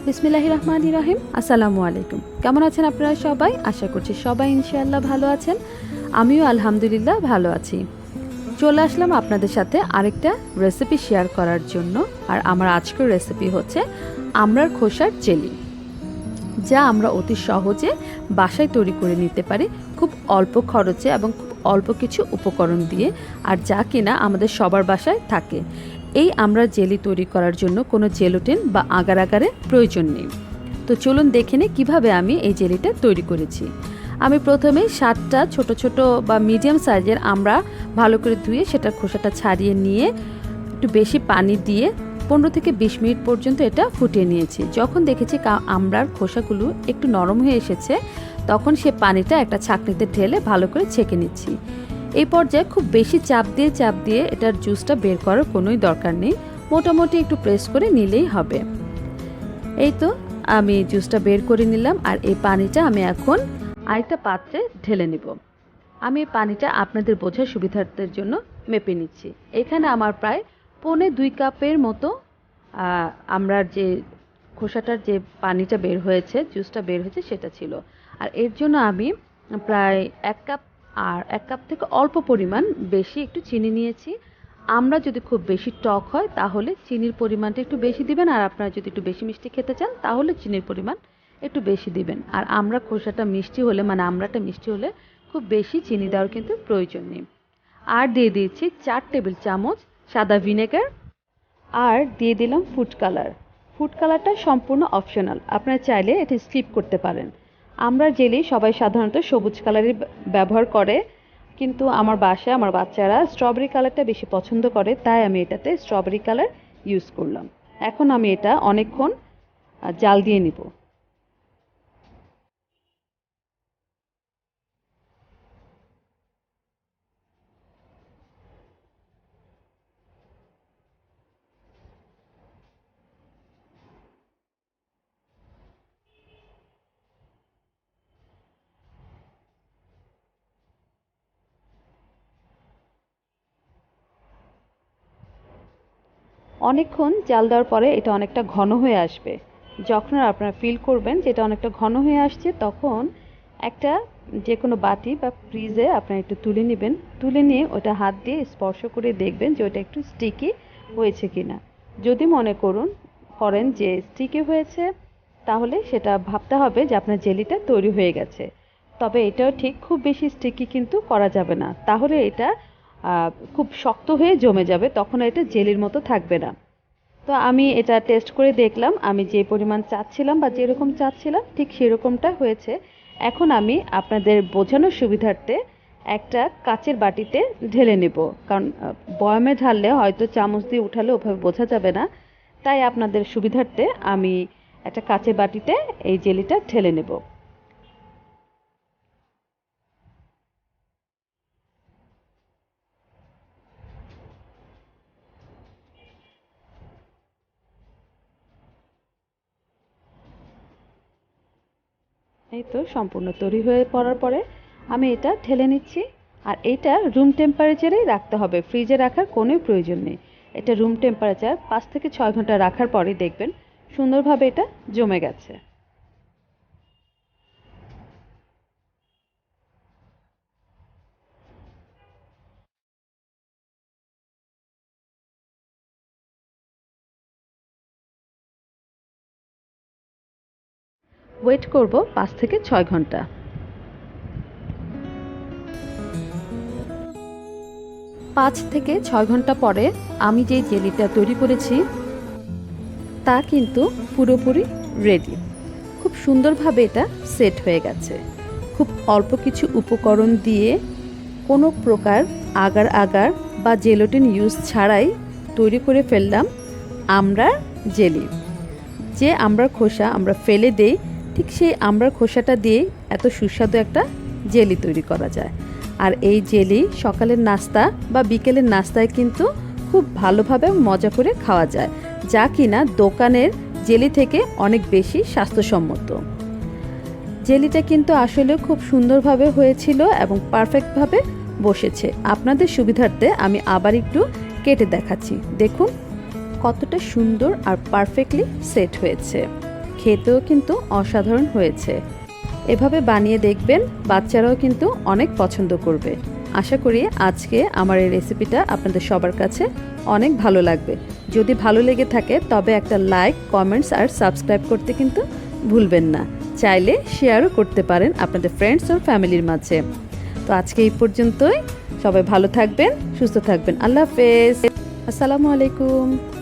বিসমিল্লাহির রহমানির রহিম। আসসালামু আলাইকুম। কেমন আছেন আপনারা সবাই? আশা করছি সবাই ইনশাআল্লাহ ভালো আছেন। আমিও আলহামদুলিল্লাহ ভালো আছি। চলে আসলাম আপনাদের সাথে আরেকটা রেসিপি শেয়ার করার জন্য। আর আমার আজকের রেসিপি হচ্ছে আমড়ার খোসার জেলি, যা আমরা অতি সহজে বাসায় তৈরি করে নিতে পারি খুব অল্প খরচে এবং খুব অল্প কিছু উপকরণ দিয়ে, আর যা কিনা আমাদের সবার বাসায় থাকে। এই আমড়ার জেলি তৈরি করার জন্য কোনো জেলোটিন বা আগার আগারের প্রয়োজন নেই। তো চলুন দেখে নিই কীভাবে আমি এই জেলিটা তৈরি করেছি। আমি প্রথমে 7টা ছোট ছোট বা মিডিয়াম সাইজের আমড়া ভালো করে ধুয়ে সেটার খোসাটা ছাড়িয়ে নিয়ে একটু বেশি পানি দিয়ে 15 থেকে 20 মিনিট পর্যন্ত এটা ফুটিয়ে নিয়েছি। যখন দেখেছি আমড়ার খোসাগুলো একটু নরম হয়ে এসেছে, তখন সে পানিটা একটা ছাঁকনিতে ঢেলে ভালো করে ছেঁকে নিচ্ছি। এই পর্যায়ে খুব বেশি চাপ দিয়ে এটার জুসটা বের করার কোনোই দরকার নেই, মোটামুটি একটু প্রেস করে নিলেই হবে। এই তো আমি জুসটা বের করে নিলাম, আর এই পানিটা আমি এখন আরেকটা পাত্রে ঢেলে নিব। আমি এই পানিটা আপনাদের বোঝার সুবিধার্থের জন্য মেপে নিচ্ছি। এখানে আমার প্রায় 1.25 কাপের মতো আমরার যে খোসাটার যে পানিটা বের হয়েছে, জুসটা বের হয়েছে সেটা ছিল। আর এর জন্য আমি প্রায় 1 কাপ, আর 1 কাপ থেকে অল্প পরিমাণ বেশি একটু চিনি নিয়েছি। আমরা যদি খুব বেশি টক হয় তাহলে চিনির পরিমাণটা একটু বেশি দিবেন, আর আপনারা যদি একটু বেশি মিষ্টি খেতে চান তাহলে চিনির পরিমাণ একটু বেশি দিবেন। আর আমরা খোসাটা মিষ্টি হলে, মানে আমড়াটা মিষ্টি হলে খুব বেশি চিনি দেওয়ার কিন্তু প্রয়োজন নেই। আর দিয়ে দিয়েছি 4 টেবিল চামচ সাদা ভিনেগার, আর দিয়ে দিলাম ফুড কালার। ফুড কালারটা সম্পূর্ণ অপশনাল, আপনারা চাইলে এটা স্কিপ করতে পারেন। আমরা জেলি সবাই সাধারণত সবুজ কালারই ব্যবহার করে, কিন্তু আমার বাসায় আমার বাচ্চারা স্ট্রবেরি কালারটা বেশি পছন্দ করে, তাই আমি এটাতে স্ট্রবেরি কালার ইউজ করলাম। এখন আমি এটা অনেকক্ষণ জাল দিয়ে নিব। অনেকক্ষণ জাল দেওয়ার পরে এটা অনেকটা ঘন হয়ে আসবে। যখন আপনারা ফিল করবেন যে এটা অনেকটা ঘন হয়ে আসছে, তখন একটা যে কোনো বাটি বা ফ্রিজে আপনারা একটু তুলে নেবেন। তুলে নিয়ে ওটা হাত দিয়ে স্পর্শ করে দেখবেন যে ওটা একটু স্টিকি হয়েছে কিনা। যদি মনে করেন যে স্টিকি হয়েছে, তাহলে সেটা ভাবতে হবে যে আপনার জেলিটা তৈরি হয়ে গেছে। তবে এটাও ঠিক খুব বেশি স্টিকি কিন্তু করা যাবে না, তাহলে এটা খুব শক্ত হয়ে জমে যাবে, তখন এটা জেলির মতো থাকবে না। তো আমি এটা টেস্ট করে দেখলাম, আমি যে পরিমাণ চাচ্ছিলাম বা যেরকম চাচ্ছিলাম ঠিক সেরকমটা হয়েছে। এখন আমি আপনাদের বোঝানোর সুবিধার্থে একটা কাচের বাটিতে ঢেলে নেব, কারণ বয়ামে ঢাললে হয়তো চামচ দিয়ে উঠালে ওভাবে বোঝা যাবে না। তাই আপনাদের সুবিধার্থে আমি একটা কাচের বাটিতে এই জেলিটা ঢেলে নেব। এই তো সম্পূর্ণ তৈরি হয়ে পড়ার পরে আমি এটা ঢেলে নিচ্ছি। আর এটা রুম টেম্পারেচারেই রাখতে হবে, ফ্রিজে রাখার কোনো প্রয়োজন নেই। এটা রুম টেম্পারেচার 5 থেকে 6 ঘন্টা রাখার পরে দেখবেন সুন্দরভাবে এটা জমে গেছে। ওয়েট করব 5 থেকে 6 ঘন্টা। 5 থেকে 6 ঘন্টা পরে আমি যে জেলিটা তৈরি করেছি তা কিন্তু পুরোপুরি রেডি। খুব সুন্দরভাবে এটা সেট হয়ে গেছে। খুব অল্প কিছু উপকরণ দিয়ে, কোনো প্রকার আগার বা জেলোটিন ইউজ ছাড়াই তৈরি করে ফেললাম আমড়ার জেলি। যে আমড়ার খোসা আমরা ফেলে দেই, ঠিক সেই আমড়ার খোসাটা দিয়ে এত সুস্বাদু একটা জেলি তৈরি করা যায়। আর এই জেলি সকালের নাস্তা বা বিকেলের নাস্তায় কিন্তু খুব ভালোভাবে মজা করে খাওয়া যায়, যা কিনা দোকানের জেলি থেকে অনেক বেশি স্বাস্থ্যসম্মত। জেলিটা কিন্তু আসলে খুব সুন্দরভাবে হয়েছিল এবং পারফেক্টভাবে বসেছে। আপনাদের সুবিধার্থে আমি আবার একটু কেটে দেখাচ্ছি, দেখুন কতটা সুন্দর আর পারফেক্টলি সেট হয়েছে। খেতেও কিন্তু অসাধারণ হয়েছে। এভাবে বানিয়ে দেখবেন, বাচ্চারাও কিন্তু অনেক পছন্দ করবে। আশা করি আজকে আমার এই রেসিপিটা আপনাদের সবার কাছে অনেক ভালো লাগবে। যদি ভালো লেগে থাকে তবে একটা লাইক, কমেন্টস আর সাবস্ক্রাইব করতে কিন্তু ভুলবেন না। চাইলে শেয়ারও করতে পারেন আপনাদের ফ্রেন্ডস ও ফ্যামিলির মাঝে। তো আজকে এই পর্যন্তই। সবাই ভালো থাকবেন, সুস্থ থাকবেন। আল্লাহ হাফেজ। আসসালামু আলাইকুম।